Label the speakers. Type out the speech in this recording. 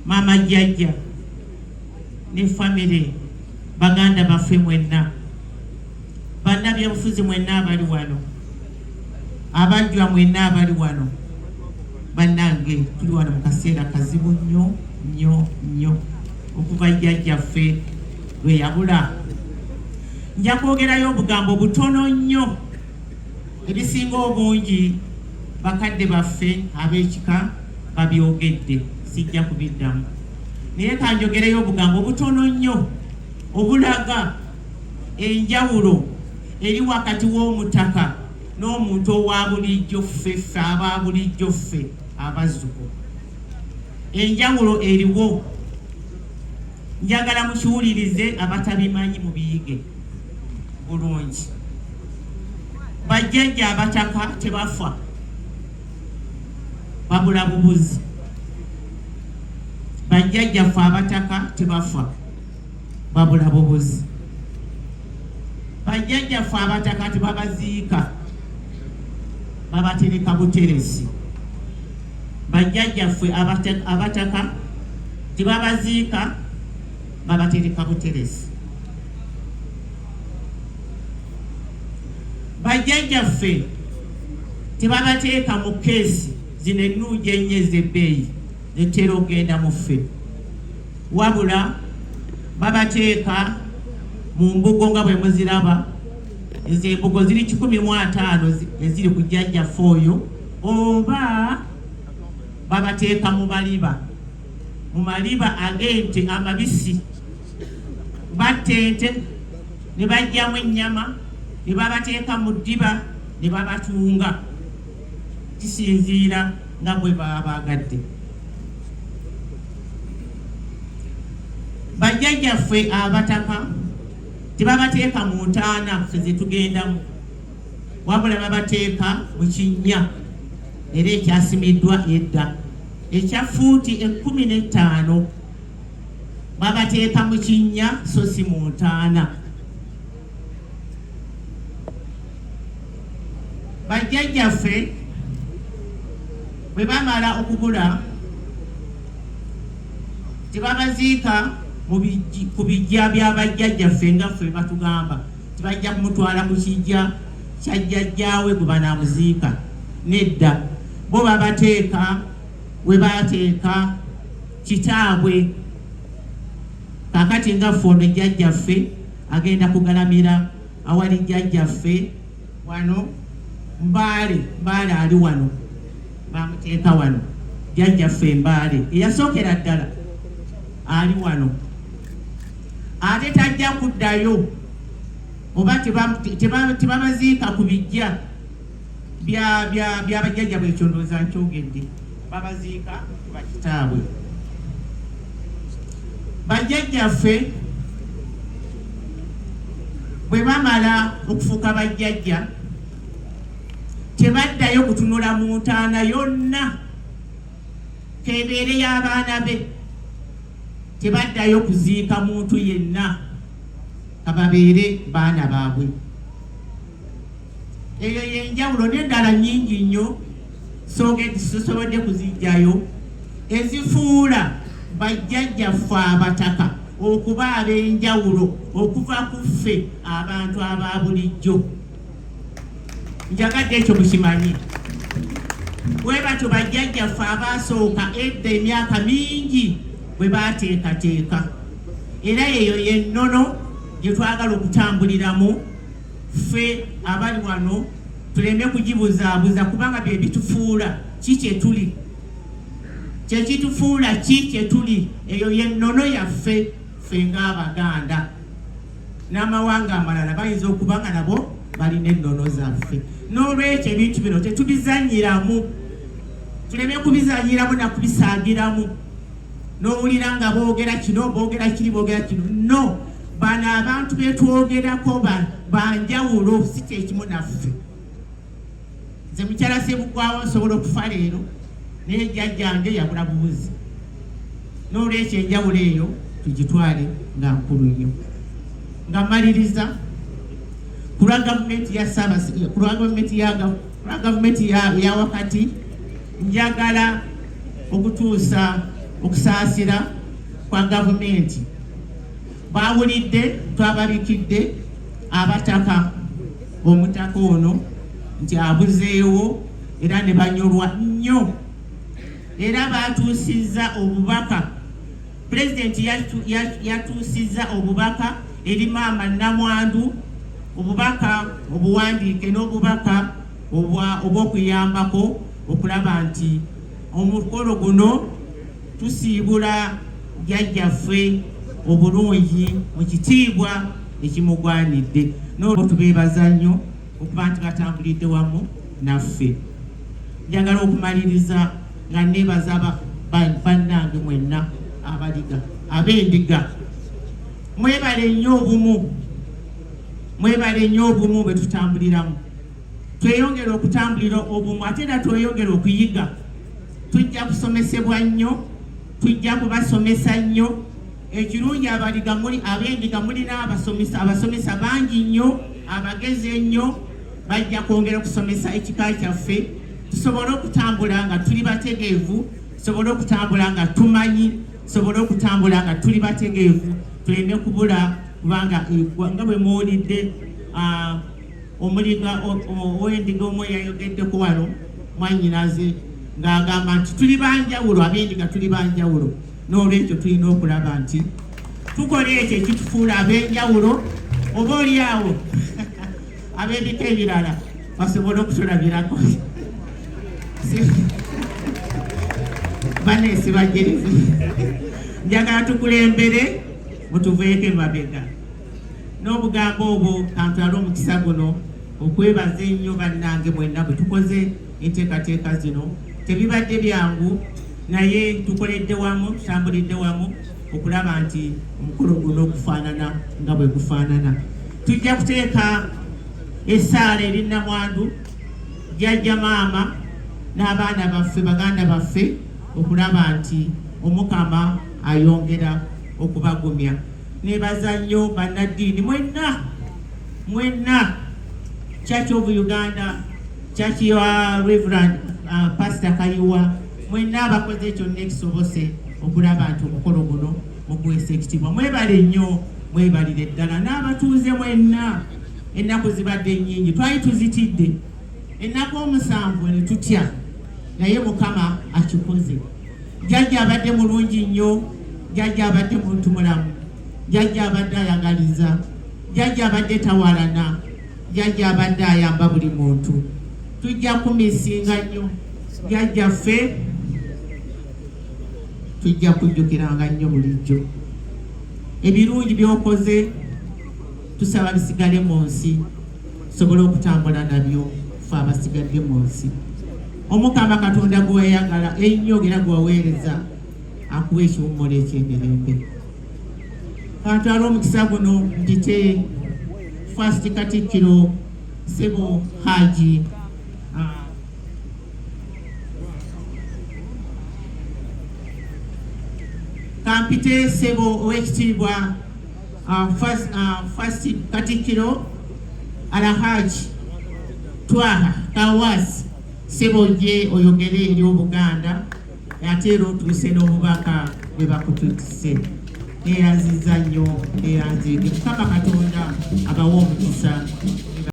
Speaker 1: mama jjajja ne family baganda baffe mwenna bannabyabufuzi mwenna abali wano abajjwa mwenna abali wano bannange tuli wano mu kaseera kazibu nnyo okuva jjajjaffe lwe yabula. Nja kwogerayo obugambo butono nnyo ebisinga obungi bakadde baffe ab'ekika babyogedde, sijja kubiddamu, naye kanjogereyo obugambo butono nnyo obulaga enjawulo eri wakati w'omutaka n'omuntu owa bulijjo ffe aba bulijjo ffe abazzukulu. Enjawulo eriwo, njagala mukiwulirize, abatabimanyi mubiyige bulungi. Bajjajja abataka tebafa, babula bubuzi. Bajjajjaffe abataka tebafa, babula bubuzi. Bajjajjaffe abataka tebabaziika, babatereka buteresi. Bajjajjaffe abataka tebabaziika, babatereka buteresi. Bajjajjaffe tebabateeka mu keesi zino ennungi ennyo ez'ebbeeyi zitera okugenda mu ffe, wabula babateeka mu mbugo nga bwe muziraba. Ezo embugo ziri 150 eziri ku jjajjaffe oyo, oba babateeka mu maliba ag'ente amabisi. Batta ente ne bajjamu ennyama ne babateeka mu ddiba ne babatunga, kisinziira nga bwe baba baagadde. Bajjajjaffe abataka tebabateeka mu ntaana ffe ze tugendamu, wabula babateeka mu kinnya era ekyasimiddwa edda ekya fuuti 15 babateeka mu kinnya so si mu ntaana. Bajjajjaffe bwe bamala okugula tebabaziika ku bijja bya bajjajjaffe nga ffe batugamba tibajja kumutwala ku kijja kya jjajjaawe gwe banaamuziika. Nedda, bo babateeka we bateeka kitaabwe. Kakati nga ffe ono jjajjaffe agenda kugalamira awali jjajjaffe wano Mbaale ali wano, bamuteeka wano. Jjajjaffe Mbaale eyasookera ddala ali wano, ate tajja kuddayo oba tebabaziika ku bijja bya bajjajja bwe. Ekyo ndowooza nkyogedde, babaziika ku bakitaabwe. Bajjajjaffe bwe bamala okufuuka bajjajja tebaddayo kutunula mu ntaana yonna kebeere y'abaana be, tebaddayo kuziika muntu yenna kababeere baana baabwe. Eyo yenjawulo n'endala nnyingi nnyo sosobodde kuzijjayo ezifuula bajjajjaffe abataka okuba ab'enjawulo okuva ku ffe abantu aba bulijjo. Njagadde ekyo mukimanyi. Bwe batyo bajjajjaffe abaasooka edda emyaka mingi bwe baateekateeka, era eyo yennono gye twagala okutambuliramu ffe abali wano, tuleme kugibuzaabuza kubanga bye bitufuula ki kye tuli, kye kitufuula ki kye tuli. Eyo yennono yaffe ffe ng'Abaganda. N'amawanga amalala bayinza okuba nga nabo balina ennono zaffe. N'olwekyo ebintu bino tetubizanyiramu, tuleme kubizanyiramu na kubisaagiramu. N'owulira nga boogera kino boogera kiri boogera kino, no, bano abantu betwogerako banjawulo, si kyekimu naffe. Nze mukyala Ssebuggwawo nsobola okufa leero naye jjajjange yabula bubuzi. N'olwekyo enjawulo eyo tugitwale nga nkulu nnyo. Nga mmaliriza ku lwa gavumenti ya Ssaabasajja, ku lwa gavumenti ya wakati, njagala okutuusa okusaasira kwa gavumenti. Bawulidde twababikidde abataka omutaka ono nti abuzeewo era ne banyolwa nnyo, era batuusizza obubaka. Pulezidenti yatuusizza obubaka eri maama Namwandu, obubaka obuwandiike n'obubaka obw'okuyambako okulaba nti omukolo guno tusiibula jjajjaffe obulungi mu kitiibwa ekimugwanidde. N'olwo tubeebaza nnyo okuba nti batambulidde wamu naffe. Njagala okumaliriza nga neebaza bannange mwenna ab'endiga. Mwebale nnyo obumu bwe tutambuliramu. Tweyongere okutambulira obumu ate era tweyongere okuyiga. Tujja kusomesebwa nnyo, tujja kubasomesa nnyo. Ekirungi ab'endiga mulina abasomesa bangi nnyo, abagezi ennyo, bajja kwongera okusomesa ekika kyaffe. Tusobole okutambula nga tuli bategeevu, tusobole okutambula nga tumanyi, tusobole okutambula nga tuli bategeevu, tuleme kubula kubanga nga bwe muwulidde omuliga ow'endiga omwe yayogeddeko wano mwannyinaze ng'agamba nti tuli banjawulo, ab'endiga tuli banjawulo. N'olwekyo tulina okulaba nti tukola ekyo ekitufuula ab'enjawulo, oba oliawo ab'ebika ebirala basobole okutulabirako. Banesi bajereze njagala tukulembere mutuveeko emabega. N'obugambo obwo kantwala omukisa guno okwebaza ennyo bannange mwenna bwe tukoze enteekateeka zino. Tebibadde byangu naye tukoledde wamu, tutambulidde wamu okulaba nti omukolo guno gufaanana nga bwe gufaanana. Tujja kuteeka essaala eri Namwandu, jjajja maama n'abaana baffe, baganda baffe, okulaba nti Omukama ayongera okubagumya. Neebaza nnyo bannaddiini mwenna, Church of Uganda, Church ya Reverend Pastor Kayiwa, mwenna abakoze kyonna ekisobose okulaba nti omukolo guno muguweesa ekitiibwa. Mwebale nnyo, mwebalire ddala. N'abatuuze mwenna, ennaku zibadde nnyingi, twali tuzitidde ennaku 7 ne tutya, naye Mukama akikoze. Jjajja abadde mulungi nnyo, jjajja abadde muntu mulamu, jjajja abadde ayagaliza, jjajja abadde tawalana, jjajja abadde ayamba buli muntu. Tujja kumisinga nnyo jjajjaffe, tujja kujjukiranga nnyo bulijjo. Ebirungi by'okoze tusaba bisigale mu nsi, tusobole okutambula nabyo ffe abasigadde mu nsi. Omukama Katonda gwe weyagala ennyo era gwe waweereza akuwa ekiwummula eky'emirembe. Kantwala omukisa guno mpite First Katikkiro Ssebo Haji kampite Ssebo ow'ekitiibwa First Katikkiro Alhaji Twaha Kawasi Ssebo gye oyogere eri Obuganda, ate era otuuse n'obubaka bwe bakututise. Neeyanziza nnyo, neeyanziike. Mukama Katonda abawa omukisa.